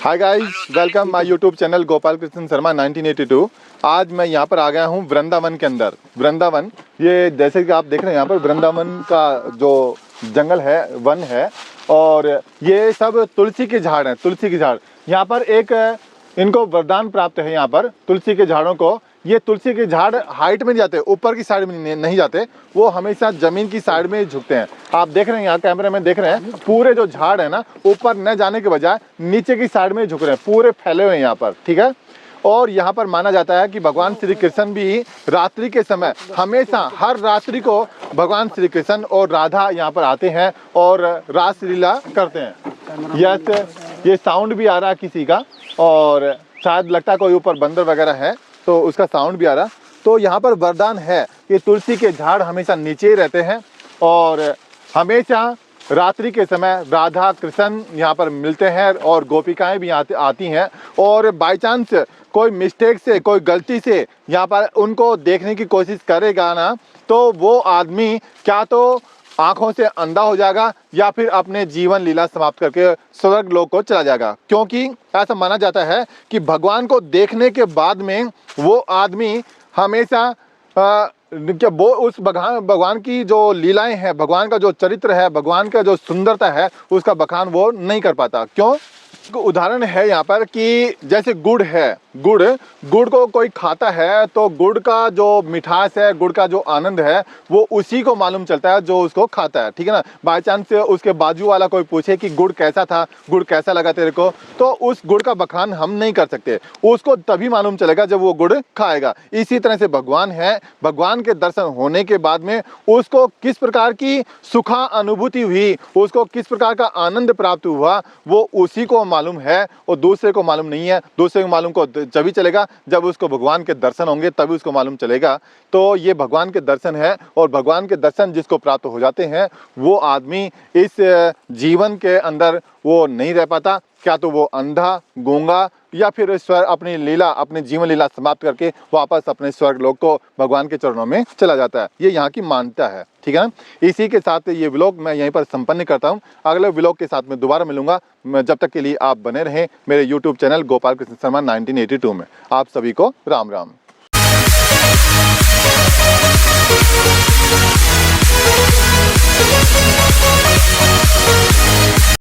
Hi guys, welcome my YouTube channel Gopal Krishna Sharma 1982। आज मैं यहाँ पर आ गया हूँ वृंदावन के अंदर। वृंदावन, ये जैसे कि आप देख रहे हैं यहाँ पर वृंदावन का जो जंगल है, वन है, और ये सब तुलसी के झाड़ हैं। तुलसी के झाड़ यहाँ पर एक इनको वरदान प्राप्त है। यहाँ पर तुलसी के झाड़ों को, ये तुलसी के झाड़ हाइट में नहीं जाते, ऊपर की साइड में नहीं जाते, वो हमेशा जमीन की साइड में झुकते हैं। आप देख रहे हैं यहाँ कैमरे में देख रहे हैं, पूरे जो झाड़ है ना ऊपर न जाने के बजाय नीचे की साइड में झुक रहे हैं, पूरे फैले हुए हैं यहाँ पर, ठीक है। और यहाँ पर माना जाता है कि भगवान श्री कृष्ण भी रात्रि के समय हमेशा हर रात्रि को भगवान श्री कृष्ण और राधा यहाँ पर आते हैं और रास लीला करते हैं। यस, ये साउंड भी आ रहा है किसी का, और शायद लगता है कोई ऊपर बंदर वगैरह है तो उसका साउंड भी आ रहा। तो यहाँ पर वरदान है कि तुलसी के झाड़ हमेशा नीचे ही रहते हैं और हमेशा रात्रि के समय राधा कृष्ण यहाँ पर मिलते हैं और गोपिकाएं भी आती हैं। और बाय चांस कोई मिस्टेक से, कोई गलती से यहाँ पर उनको देखने की कोशिश करेगा ना, तो वो आदमी क्या तो आंखों से अंधा हो जाएगा या फिर अपने जीवन लीला समाप्त करके स्वर्ग लोक को चला जाएगा। क्योंकि ऐसा माना जाता है कि भगवान को देखने के बाद में वो आदमी हमेशा वो उस भगवान की जो लीलाएं हैं, भगवान का जो चरित्र है, भगवान का जो सुंदरता है, उसका बखान वो नहीं कर पाता। क्यों? उदाहरण है यहाँ पर कि जैसे गुड़ है, गुड़ को कोई खाता है तो गुड़ का जो मिठास है, गुड़ का जो आनंद है, वो उसी को मालूम चलता है जो उसको खाता है, ठीक है ना। बाई चांस उसके बाजू वाला कोई पूछे कि गुड़ कैसा था, गुड़ कैसा लगा तेरे को, तो उस गुड़ का बखान हम नहीं कर सकते, उसको तभी मालूम चलेगा जब वो गुड़ खाएगा। इसी तरह से भगवान है, भगवान के दर्शन होने के बाद में उसको किस प्रकार की सुखा अनुभूति हुई, उसको किस प्रकार का आनंद प्राप्त हुआ, वो उसी को मालूम है और दूसरे को मालूम नहीं है। दूसरे को मालूम को जभी चलेगा जब उसको भगवान के दर्शन होंगे, तभी उसको मालूम चलेगा। तो ये भगवान के दर्शन है, और भगवान के दर्शन जिसको प्राप्त हो जाते हैं वो आदमी इस जीवन के अंदर वो नहीं रह पाता। क्या तो वो अंधा, गूंगा, या फिर अपनी लीला, अपनी जीवन लीला समाप्त करके वापस अपने स्वर्ग लोक को भगवान के चरणों में चला जाता है। ये यहाँ की मान्यता है, ठीक है ना। इसी के साथ ये व्लॉग मैं यहीं पर संपन्न करता हूँ। अगले व्लॉग के साथ मैं दोबारा मिलूंगा। जब तक के लिए आप बने रहें मेरे यूट्यूब चैनल गोपाल कृष्ण शर्मा 1982 में। आप सभी को राम राम।